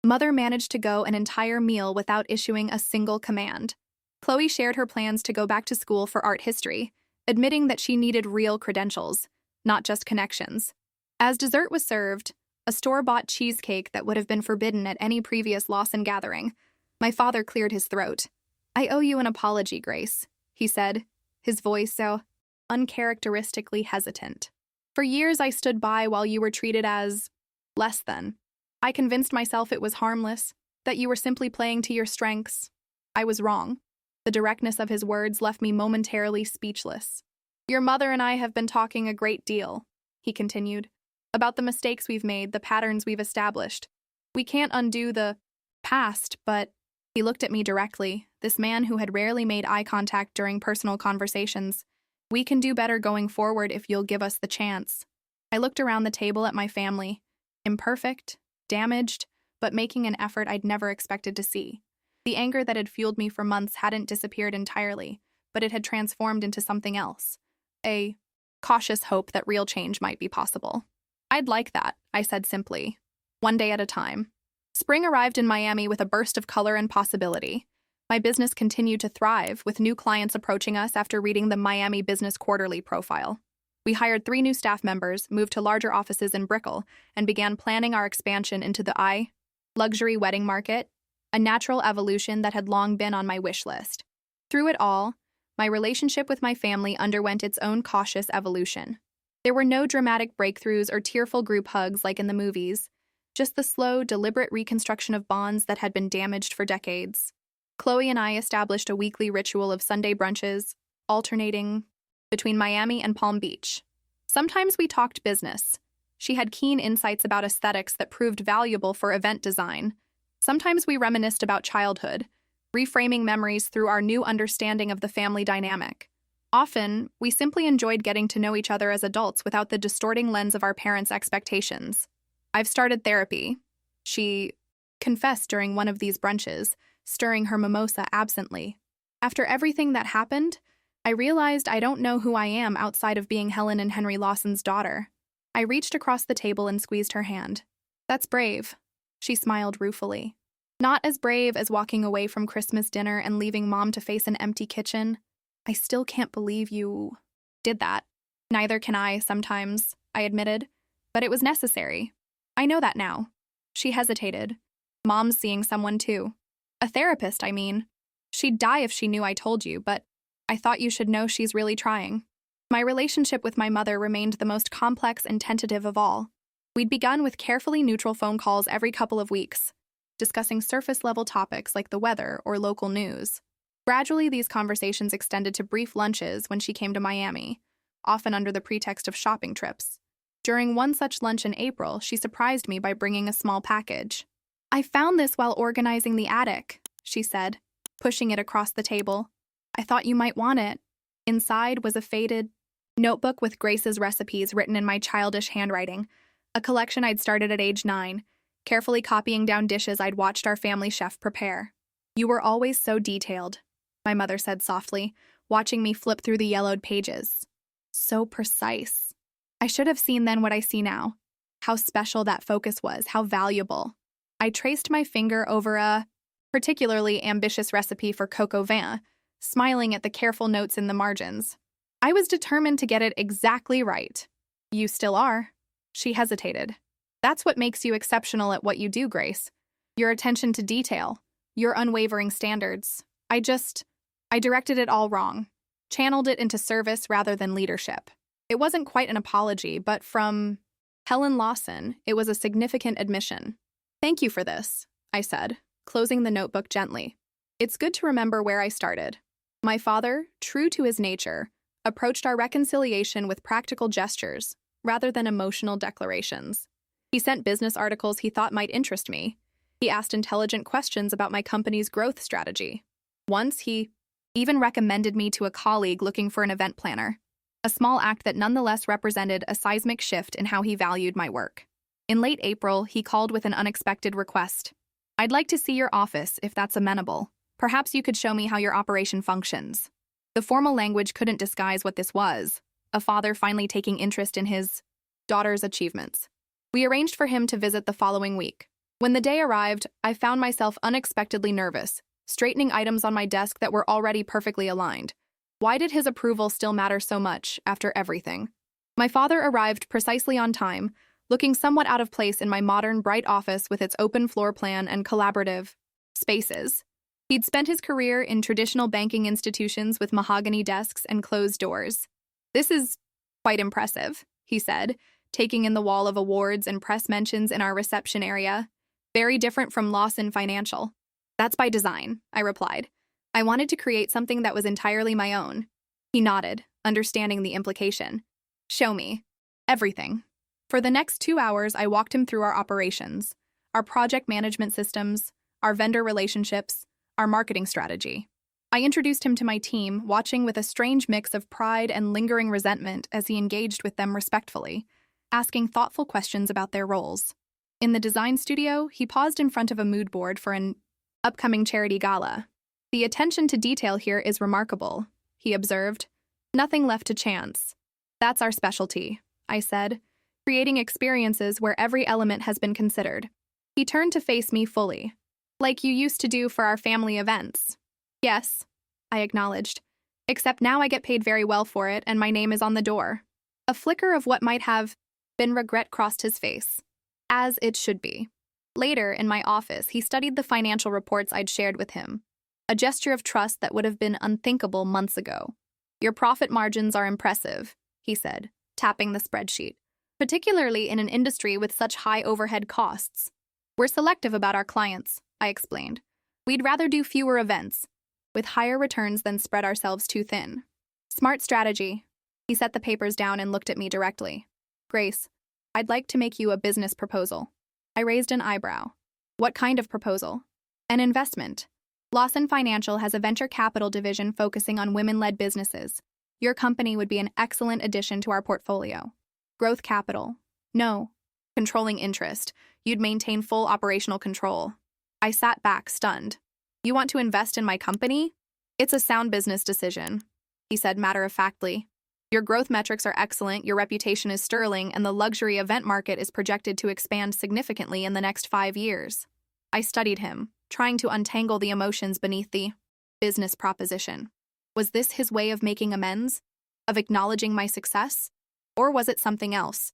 A: mother managed to go an entire meal without issuing a single command. Chloe shared her plans to go back to school for art history, admitting that she needed real credentials, not just connections. As dessert was served, a store-bought cheesecake that would have been forbidden at any previous Lawson gathering, my father cleared his throat. "I owe you an apology, Grace," he said, his voice so uncharacteristically hesitant. "For years I stood by while you were treated as less than. I convinced myself it was harmless, that you were simply playing to your strengths. I was wrong." The directness of his words left me momentarily speechless. "Your mother and I have been talking a great deal," he continued, "about the mistakes we've made, the patterns we've established. We can't undo the past, but—" He looked at me directly, this man who had rarely made eye contact during personal conversations. "We can do better going forward if you'll give us the chance." I looked around the table at my family, imperfect, damaged, but making an effort I'd never expected to see. The anger that had fueled me for months hadn't disappeared entirely, but it had transformed into something else. A cautious hope that real change might be possible. "I'd like that," I said simply. "One day at a time." Spring arrived in Miami with a burst of color and possibility. My business continued to thrive, with new clients approaching us after reading the Miami Business Quarterly profile. We hired 3 new staff members, moved to larger offices in Brickell, and began planning our expansion into the luxury wedding market, a natural evolution that had long been on my wish list. Through it all, my relationship with my family underwent its own cautious evolution. There were no dramatic breakthroughs or tearful group hugs like in the movies, just the slow, deliberate reconstruction of bonds that had been damaged for decades. Chloe and I established a weekly ritual of Sunday brunches, alternating between Miami and Palm Beach. Sometimes we talked business. She had keen insights about aesthetics that proved valuable for event design. Sometimes we reminisced about childhood, reframing memories through our new understanding of the family dynamic. Often, we simply enjoyed getting to know each other as adults without the distorting lens of our parents' expectations. "I've started therapy," she confessed during one of these brunches, stirring her mimosa absently. "After everything that happened, I realized I don't know who I am outside of being Helen and Henry Lawson's daughter." I reached across the table and squeezed her hand. "That's brave," she smiled ruefully. "Not as brave as walking away from Christmas dinner and leaving Mom to face an empty kitchen. I still can't believe you did that." "Neither can I, sometimes," I admitted. "But it was necessary." I know that now. She hesitated. Mom's seeing someone too. A therapist, I mean. She'd die if she knew I told you, but I thought you should know she's really trying. My relationship with my mother remained the most complex and tentative of all. We'd begun with carefully neutral phone calls every couple of weeks, discussing surface-level topics like the weather or local news. Gradually, these conversations extended to brief lunches when she came to Miami, often under the pretext of shopping trips. During one such lunch in April, she surprised me by bringing a small package. "I found this while organizing the attic," she said, pushing it across the table. "I thought you might want it." Inside was a faded notebook with Grace's recipes written in my childish handwriting, a collection I'd started at age 9, carefully copying down dishes I'd watched our family chef prepare. "You were always so detailed," my mother said softly, watching me flip through the yellowed pages. "So precise." I should have seen then what I see now. How special that focus was, how valuable. I traced my finger over a particularly ambitious recipe for coq au vin, smiling at the careful notes in the margins. I was determined to get it exactly right. "You still are." She hesitated. "That's what makes you exceptional at what you do, Grace. Your attention to detail, your unwavering standards. I directed it all wrong. Channeled it into service rather than leadership." It wasn't quite an apology, but from Helen Lawson, it was a significant admission. "Thank you for this," I said, closing the notebook gently. "It's good to remember where I started." My father, true to his nature, approached our reconciliation with practical gestures rather than emotional declarations. He sent business articles he thought might interest me. He asked intelligent questions about my company's growth strategy. Once, he even recommended me to a colleague looking for an event planner, a small act that nonetheless represented a seismic shift in how he valued my work. In late April, he called with an unexpected request. "I'd like to see your office, if that's amenable. Perhaps you could show me how your operation functions." The formal language couldn't disguise what this was, a father finally taking interest in his daughter's achievements. We arranged for him to visit the following week. When the day arrived, I found myself unexpectedly nervous, straightening items on my desk that were already perfectly aligned. Why did his approval still matter so much after everything? My father arrived precisely on time, looking somewhat out of place in my modern, bright office with its open floor plan and collaborative spaces. He'd spent his career in traditional banking institutions with mahogany desks and closed doors. "This is quite impressive," he said, taking in the wall of awards and press mentions in our reception area. "Very different from Lawson Financial." "That's by design," I replied. "I wanted to create something that was entirely my own." He nodded, understanding the implication. "Show me." "Everything." For the next 2 hours, I walked him through our operations, our project management systems, our vendor relationships, our marketing strategy. I introduced him to my team, watching with a strange mix of pride and lingering resentment as he engaged with them respectfully, asking thoughtful questions about their roles. In the design studio, he paused in front of a mood board for an upcoming charity gala. "The attention to detail here is remarkable," he observed. "Nothing left to chance." "That's our specialty," I said, "creating experiences where every element has been considered." He turned to face me fully. "Like you used to do for our family events." "Yes," I acknowledged, "except now I get paid very well for it and my name is on the door." A flicker of what might have been regret crossed his face. As it should be. Later, in my office, he studied the financial reports I'd shared with him, a gesture of trust that would have been unthinkable months ago. "Your profit margins are impressive," he said, tapping the spreadsheet, "particularly in an industry with such high overhead costs." "We're selective about our clients," I explained. "We'd rather do fewer events, with higher returns than spread ourselves too thin." "Smart strategy." He set the papers down and looked at me directly. "Grace, I'd like to make you a business proposal." I raised an eyebrow. "What kind of proposal?" "An investment. Lawson Financial has a venture capital division focusing on women-led businesses. Your company would be an excellent addition to our portfolio." "Growth capital." "No." "Controlling interest. You'd maintain full operational control." I sat back, stunned. "You want to invest in my company?" "It's a sound business decision," he said matter-of-factly. "Your growth metrics are excellent, your reputation is sterling, and the luxury event market is projected to expand significantly in the next 5 years." I studied him, trying to untangle the emotions beneath the business proposition. Was this his way of making amends? Of acknowledging my success? Or was it something else?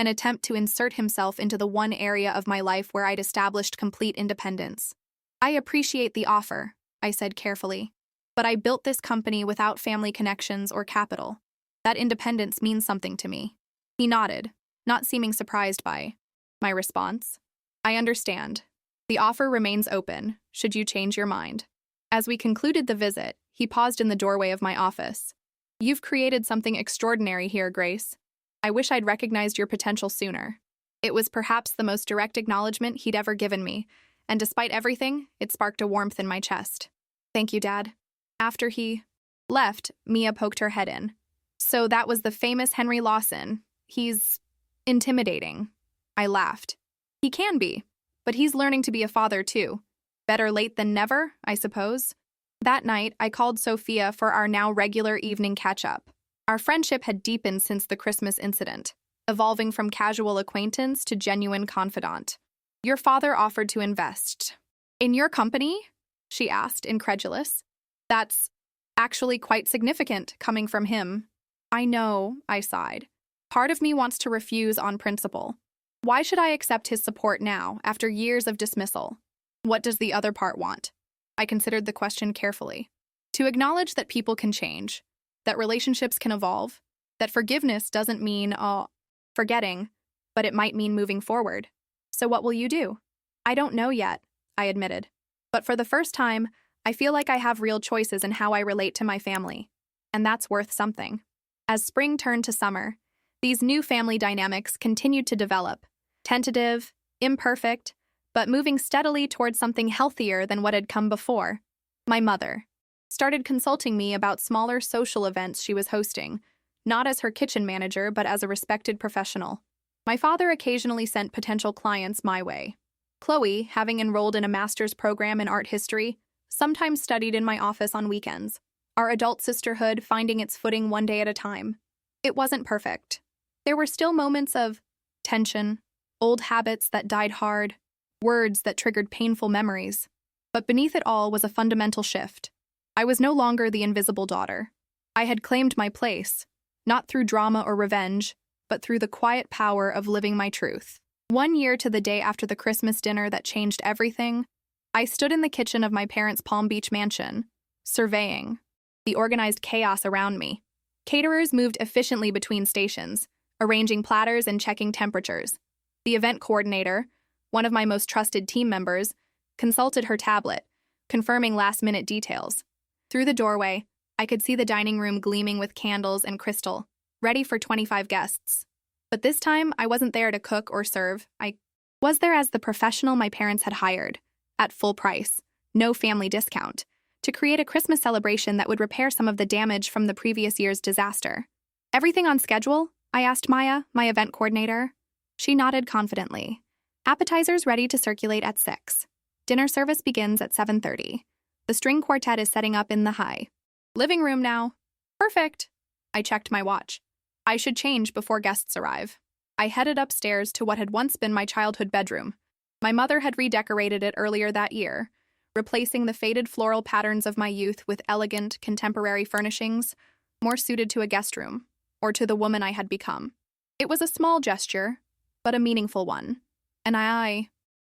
A: an attempt to insert himself into the one area of my life where I'd established complete independence. I appreciate the offer, I said carefully, but I built this company without family connections or capital. That independence means something to me. He nodded, not seeming surprised by my response. I understand. The offer remains open, should you change your mind. As we concluded the visit, he paused in the doorway of my office. You've created something extraordinary here, Grace. I wish I'd recognized your potential sooner. It was perhaps the most direct acknowledgement he'd ever given me, and despite everything, it sparked a warmth in my chest. Thank you, Dad. After he left, Mia poked her head in. So that was the famous Henry Lawson. He's intimidating. I laughed. He can be, but he's learning to be a father too. Better late than never, I suppose. That night, I called Sophia for our now regular evening catch-up. Our friendship had deepened since the Christmas incident, evolving from casual acquaintance to genuine confidant. Your father offered to invest. In your company? She asked, incredulous. That's actually quite significant, coming from him. I know, I sighed. Part of me wants to refuse on principle. Why should I accept his support now, after years of dismissal? What does the other part want? I considered the question carefully. To acknowledge that people can change, that relationships can evolve, that forgiveness doesn't mean, forgetting, but it might mean moving forward. So what will you do? I don't know yet, I admitted. But for the first time, I feel like I have real choices in how I relate to my family. And that's worth something. As spring turned to summer, these new family dynamics continued to develop. Tentative, imperfect, but moving steadily towards something healthier than what had come before. My mother started consulting me about smaller social events she was hosting, not as her kitchen manager, but as a respected professional. My father occasionally sent potential clients my way. Chloe, having enrolled in a master's program in art history, sometimes studied in my office on weekends, our adult sisterhood finding its footing one day at a time. It wasn't perfect. There were still moments of tension, old habits that died hard, words that triggered painful memories. But beneath it all was a fundamental shift. I was no longer the invisible daughter. I had claimed my place, not through drama or revenge, but through the quiet power of living my truth. 1 year to the day after the Christmas dinner that changed everything, I stood in the kitchen of my parents' Palm Beach mansion, surveying the organized chaos around me. Caterers moved efficiently between stations, arranging platters and checking temperatures. The event coordinator, one of my most trusted team members, consulted her tablet, confirming last-minute details. Through the doorway, I could see the dining room gleaming with candles and crystal, ready for 25 guests. But this time, I wasn't there to cook or serve. I was there as the professional my parents had hired, at full price, no family discount, to create a Christmas celebration that would repair some of the damage from the previous year's disaster. Everything on schedule? I asked Maya, my event coordinator. She nodded confidently. Appetizers ready to circulate at 6. Dinner service begins at 7:30. The string quartet is setting up in the high living room now. Perfect. I checked my watch. I should change before guests arrive. I headed upstairs to what had once been my childhood bedroom. My mother had redecorated it earlier that year, replacing the faded floral patterns of my youth with elegant, contemporary furnishings, more suited to a guest room, or to the woman I had become. It was a small gesture, but a meaningful one, and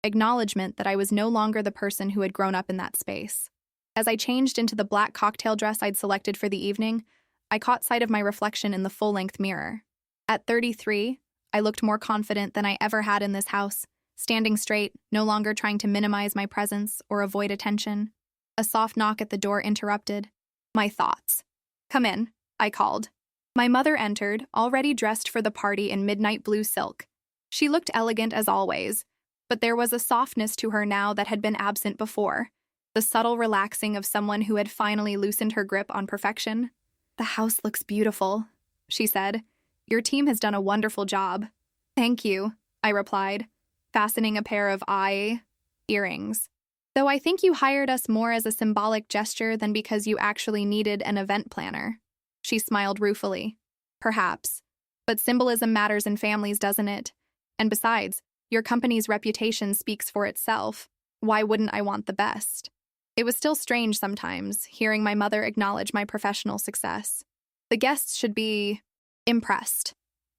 A: acknowledgement that I was no longer the person who had grown up in that space. As I changed into the black cocktail dress I'd selected for the evening, I caught sight of my reflection in the full-length mirror. At 33, I looked more confident than I ever had in this house, standing straight, no longer trying to minimize my presence or avoid attention. A soft knock at the door interrupted my thoughts. "Come in," I called. My mother entered, already dressed for the party in midnight blue silk. She looked elegant as always, but there was a softness to her now that had been absent before, the subtle relaxing of someone who had finally loosened her grip on perfection. "The house looks beautiful," she said. "Your team has done a wonderful job." "Thank you," I replied, fastening a pair of earrings. "Though I think you hired us more as a symbolic gesture than because you actually needed an event planner." She smiled ruefully. "Perhaps. But symbolism matters in families, doesn't it? And besides, your company's reputation speaks for itself. Why wouldn't I want the best?" It was still strange sometimes, hearing my mother acknowledge my professional success. "The guests should be impressed,"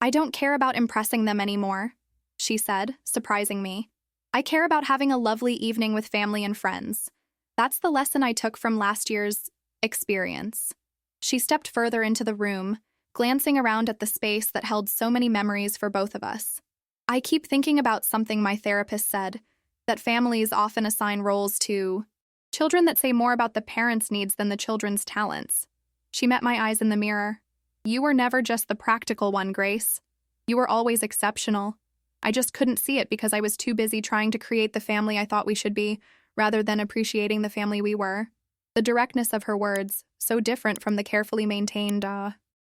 A: I don't care about impressing them anymore, she said, surprising me. I care about having a lovely evening with family and friends. That's the lesson I took from last year's experience. She stepped further into the room, glancing around at the space that held so many memories for both of us. I keep thinking about something my therapist said, that families often assign roles to children that say more about the parents' needs than the children's talents. She met my eyes in the mirror. You were never just the practical one, Grace. You were always exceptional. I just couldn't see it because I was too busy trying to create the family I thought we should be, rather than appreciating the family we were. The directness of her words, so different from the carefully maintained,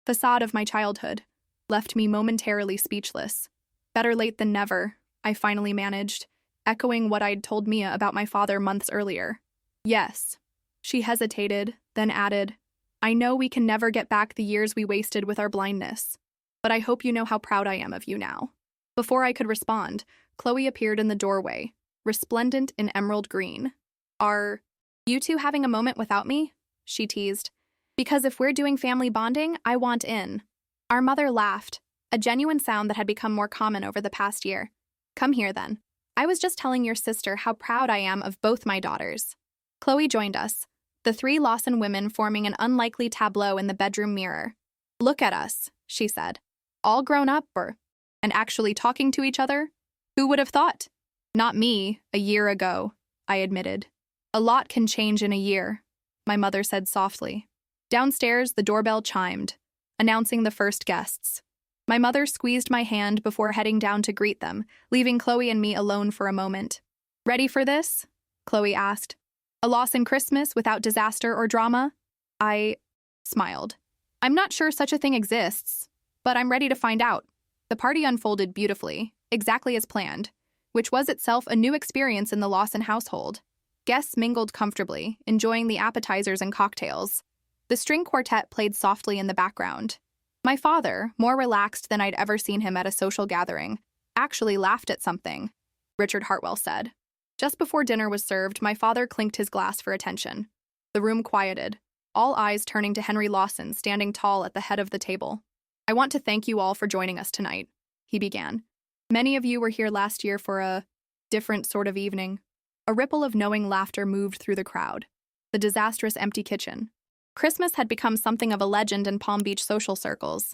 A: facade of my childhood, left me momentarily speechless. Better late than never, I finally managed, echoing what I'd told Mia about my father months earlier. Yes. She hesitated, then added, I know we can never get back the years we wasted with our blindness, but I hope you know how proud I am of you now. Before I could respond, Chloe appeared in the doorway, resplendent in emerald green. Are you two having a moment without me? She teased. Because if we're doing family bonding, I want in. Our mother laughed, a genuine sound that had become more common over the past year. Come here then. I was just telling your sister how proud I am of both my daughters. Chloe joined us, the three Lawson women forming an unlikely tableau in the bedroom mirror. Look at us, she said. All grown up and actually talking to each other? Who would have thought? Not me, a year ago, I admitted. A lot can change in a year, my mother said softly. Downstairs, the doorbell chimed, announcing the first guests. My mother squeezed my hand before heading down to greet them, leaving Chloe and me alone for a moment. Ready for this? Chloe asked. A Lawson Christmas without disaster or drama? I smiled. I'm not sure such a thing exists, but I'm ready to find out. The party unfolded beautifully, exactly as planned, which was itself a new experience in the Lawson household. Guests mingled comfortably, enjoying the appetizers and cocktails. The string quartet played softly in the background. My father, more relaxed than I'd ever seen him at a social gathering, actually laughed at something, Richard Hartwell said. Just before dinner was served, my father clinked his glass for attention. The room quieted, all eyes turning to Henry Lawson standing tall at the head of the table. I want to thank you all for joining us tonight, he began. Many of you were here last year for a different sort of evening. A ripple of knowing laughter moved through the crowd. The disastrous empty kitchen. Christmas had become something of a legend in Palm Beach social circles.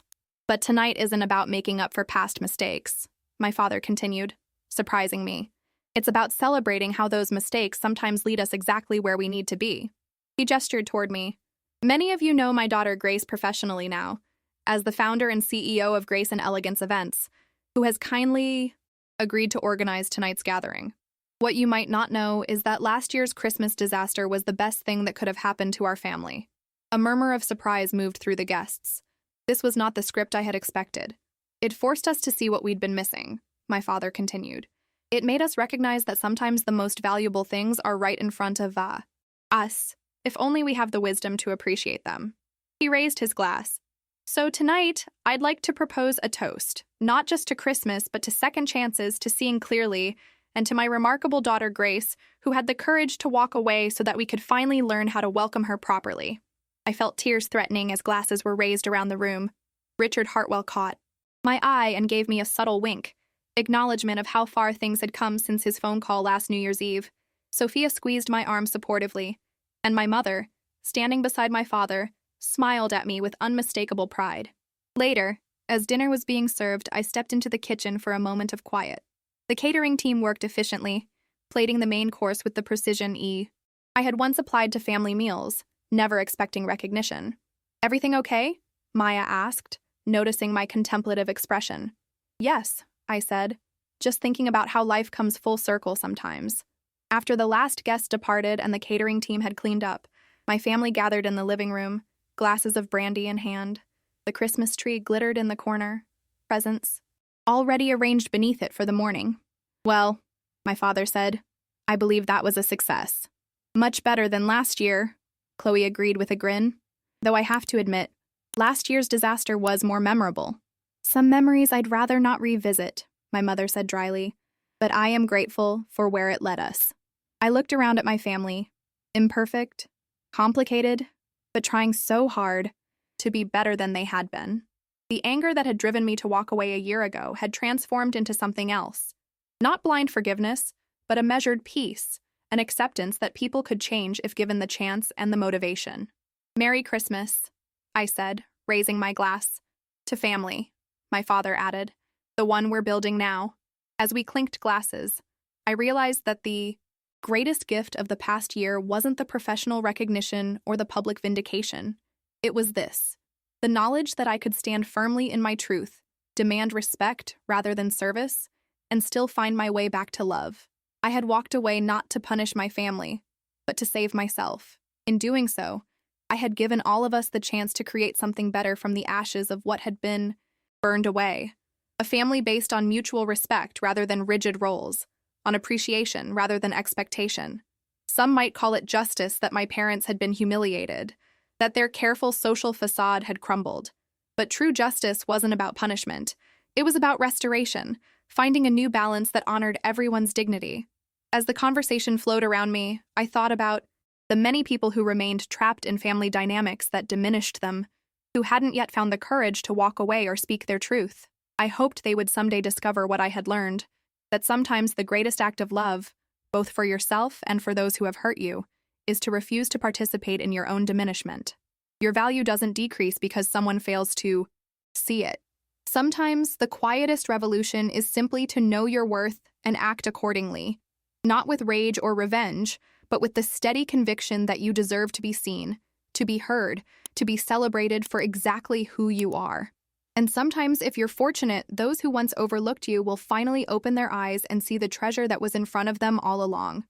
A: But tonight isn't about making up for past mistakes, my father continued, surprising me. It's about celebrating how those mistakes sometimes lead us exactly where we need to be. He gestured toward me. Many of you know my daughter Grace professionally now, as the founder and CEO of Grace and Elegance Events, who has kindly agreed to organize tonight's gathering. What you might not know is that last year's Christmas disaster was the best thing that could have happened to our family. A murmur of surprise moved through the guests. This was not the script I had expected. It forced us to see what we'd been missing, my father continued. It made us recognize that sometimes the most valuable things are right in front of us, if only we have the wisdom to appreciate them. He raised his glass. So tonight, I'd like to propose a toast, not just to Christmas, but to second chances, to seeing clearly, and to my remarkable daughter Grace, who had the courage to walk away so that we could finally learn how to welcome her properly. I felt tears threatening as glasses were raised around the room. Richard Hartwell caught my eye and gave me a subtle wink, acknowledgement of how far things had come since his phone call last New Year's Eve. Sophia squeezed my arm supportively, and my mother, standing beside my father, smiled at me with unmistakable pride. Later, as dinner was being served, I stepped into the kitchen for a moment of quiet. The catering team worked efficiently, plating the main course with the precision I had once applied to family meals, never expecting recognition. Everything okay? Maya asked, noticing my contemplative expression. Yes, I said, just thinking about how life comes full circle sometimes. After the last guest departed and the catering team had cleaned up, my family gathered in the living room, glasses of brandy in hand. The Christmas tree glittered in the corner. Presents, already arranged beneath it for the morning. Well, my father said, I believe that was a success. Much better than last year, Chloe agreed with a grin. Though I have to admit, last year's disaster was more memorable. Some memories I'd rather not revisit, my mother said dryly, but I am grateful for where it led us. I looked around at my family, imperfect, complicated, but trying so hard to be better than they had been. The anger that had driven me to walk away a year ago had transformed into something else. Not blind forgiveness, but a measured peace, an acceptance that people could change if given the chance and the motivation. "Merry Christmas," I said, raising my glass. "To family," my father added, "the one we're building now." As we clinked glasses, I realized that the greatest gift of the past year wasn't the professional recognition or the public vindication. It was this: the knowledge that I could stand firmly in my truth, demand respect rather than service, and still find my way back to love. I had walked away not to punish my family, but to save myself. In doing so, I had given all of us the chance to create something better from the ashes of what had been burned away. A family based on mutual respect rather than rigid roles, on appreciation rather than expectation. Some might call it justice that my parents had been humiliated, that their careful social facade had crumbled. But true justice wasn't about punishment. It was about restoration, finding a new balance that honored everyone's dignity. As the conversation flowed around me, I thought about the many people who remained trapped in family dynamics that diminished them, who hadn't yet found the courage to walk away or speak their truth. I hoped they would someday discover what I had learned, that sometimes the greatest act of love, both for yourself and for those who have hurt you, is to refuse to participate in your own diminishment. Your value doesn't decrease because someone fails to see it. Sometimes the quietest revolution is simply to know your worth and act accordingly, not with rage or revenge, but with the steady conviction that you deserve to be seen, to be heard, to be celebrated for exactly who you are. And sometimes, if you're fortunate, those who once overlooked you will finally open their eyes and see the treasure that was in front of them all along.